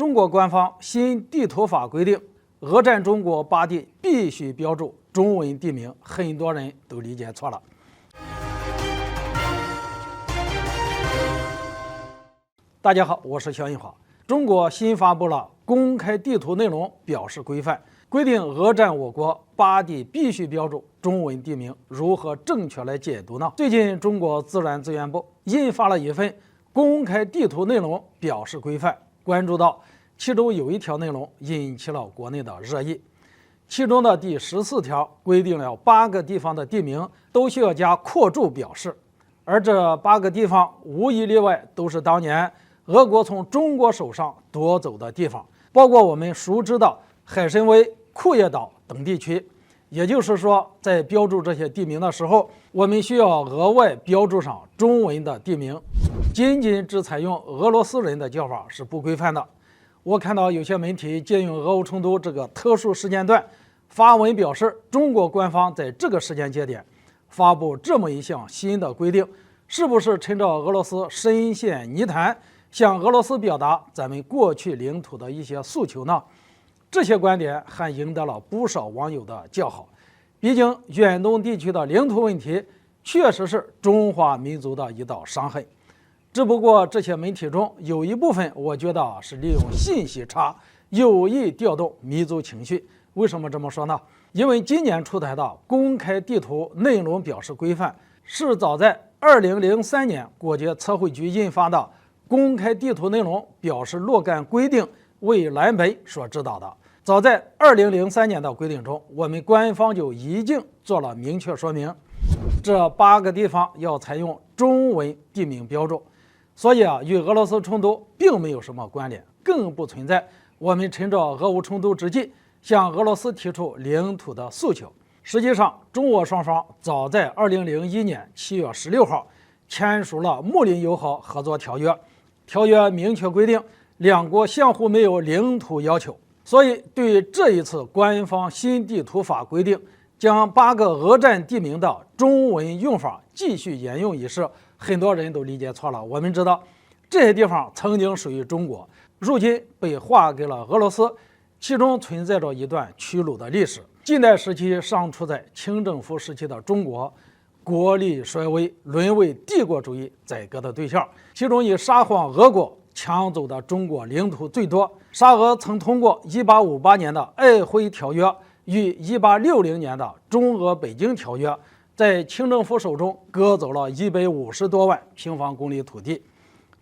中国官方新地图法规定，俄占中国8地必须标注中文地名，很多人都理解错了。大家好，我是肖印华。中国新发布了公开地图内容表示规范，规定俄占我国8地必须标注中文地名，如何正确来解读呢？最近，中国自然资源部印发了一份公开地图内容表示规范，关注到其中有一条内容引起了国内的热议。其中的第14条规定了8个地方的地名都需要加括注表示，而这8个地方无一例外都是当年俄国从中国手上夺走的地方，包括我们熟知的海参崴、库页岛等地区。也就是说，在标注这些地名的时候，我们需要额外标注上中文的地名，仅仅只采用俄罗斯人的叫法是不规范的。我看到有些媒体借用俄乌冲突这个特殊时间段发文表示，中国官方在这个时间节点发布这么一项新的规定，是不是趁着俄罗斯深陷泥潭，向俄罗斯表达咱们过去领土的一些诉求呢？这些观点还赢得了不少网友的叫好。毕竟远东地区的领土问题确实是中华民族的一道伤痕，只不过这些媒体中有一部分我觉得是利用信息差，有意调动民族情绪。为什么这么说呢？因为今年出台的公开地图内容表示规范，是早在2003年国家测绘局印发的公开地图内容表示若干规定为蓝本所指导的。早在2003年的规定中，我们官方就已经做了明确说明，这8个地方要采用中文地名标注，所以与俄罗斯冲突并没有什么关联，更不存在我们趁着俄乌冲突之际向俄罗斯提出领土的诉求。实际上，中俄双方早在2001年7月16号签署了睦邻友好合作条约，条约明确规定两国相互没有领土要求。所以，对于这一次官方新地图法规定将8个俄占地名的中文用法继续沿用一事，很多人都理解错了。我们知道，这些地方曾经属于中国，如今被划给了俄罗斯，其中存在着一段屈辱的历史。近代时期尚处在清政府时期的中国，国力衰微，沦为帝国主义宰割的对象，其中以沙皇俄国抢走的中国领土最多。沙俄曾通过1858年的《瑷珲条约》与1860年的《中俄北京条约》，在清政府手中割走了150多万平方公里土地。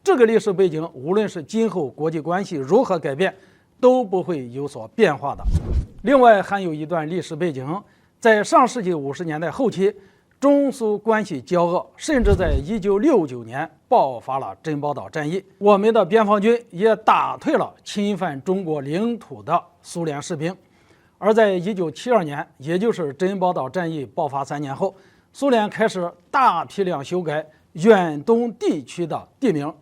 这个历史背景，无论是今后国际关系如何改变，都不会有所变化的。另外，还有一段历史背景，在上世纪50年代后期，中苏关系交恶，甚至在1969年爆发了珍宝岛战役，我们的边防军也打退了侵犯中国领土的苏联士兵。而在1972年，也就是珍宝岛战役爆发3年后，苏联开始大批量修改远东地区的地名，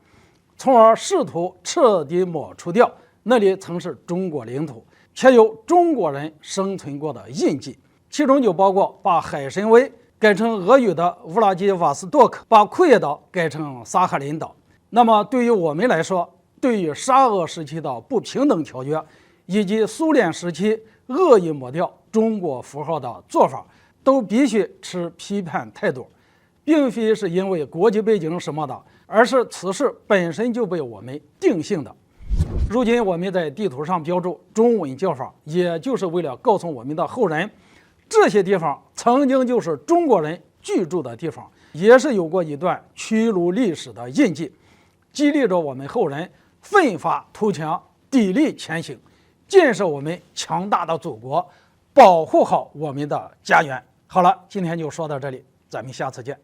从而试图彻底抹除掉那里曾是中国领土且有中国人生存过的印记，其中就包括把海参崴改成俄语的乌拉基瓦斯多克，把库页岛改成萨哈林岛。那么对于我们来说，对于沙俄时期的不平等条约以及苏联时期恶意抹掉中国符号的做法，都必须持批判态度，并非是因为国际背景什么的，而是此事本身就被我们定性的。如今我们在地图上标注中文叫法，也就是为了告诉我们的后人，这些地方曾经就是中国人居住的地方，也是有过一段屈辱历史的印记，激励着我们后人奋发图强，砥砺前行，建设我们强大的祖国，保护好我们的家园。好了，今天就说到这里，咱们下次见。